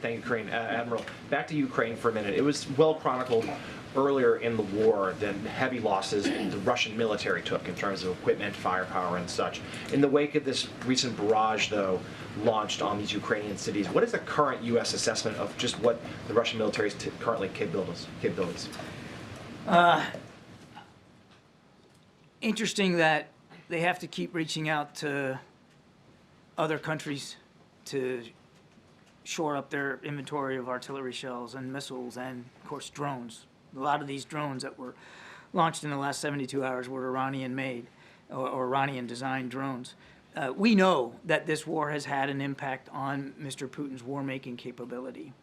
Thank you, Ukraine. Admiral, back to Ukraine for a minute. It was well chronicled earlier in the war the heavy losses the Russian military took in terms of equipment, firepower, and such. In the wake of this recent barrage, though, launched on these Ukrainian cities, what is the current U.S. assessment of just what the Russian military's currently capabilities? Interesting that they have to keep reaching out to other countries to shore up their inventory of artillery shells and missiles and, of course, drones. A lot of these drones that were launched in the last 72 hours were Iranian-made or Iranian-designed drones. We know that this war has had an impact on Mr. Putin's war-making capability,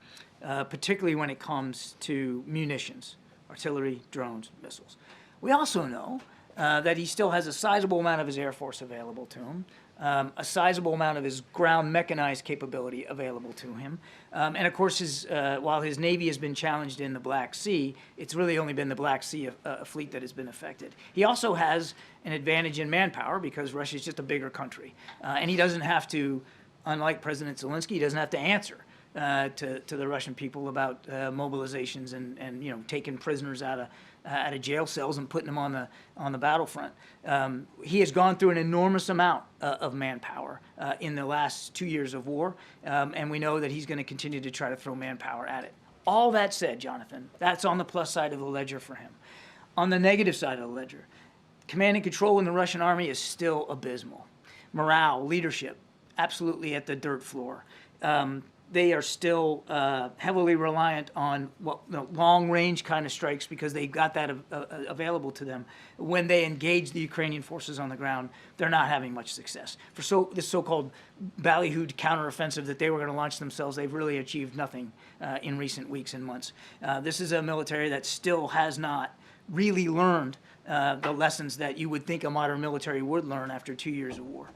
particularly when it comes to munitions, artillery, drones, missiles. We also know that he still has a sizable amount of his Air Force available to him, a sizable amount of his ground mechanized capability available to him. And of course, while his Navy has been challenged in the Black Sea, it's really only been the Black Sea fleet that has been affected. He also has an advantage in manpower because Russia is just a bigger country. And he doesn't have to, unlike President Zelensky, he doesn't have to answer to the Russian people about mobilizations and taking prisoners out of jail cells and putting them on the battlefront. He has gone through an enormous amount of manpower in the last 2 years of war, and we know that he's going to continue to try to throw manpower at it. All that said, Jonathan, that's on the plus side of the ledger for him. On the negative side of the ledger, command and control in the Russian army is still abysmal. Morale, leadership, absolutely at the dirt floor. They are still heavily reliant on long-range kind of strikes because they've got that available to them. When they engage the Ukrainian forces on the ground, they're not having much success. For this so-called ballyhooed counteroffensive that they were going to launch themselves, they've really achieved nothing in recent weeks and months. This is a military that still has not really learned the lessons that you would think a modern military would learn after 2 years of war.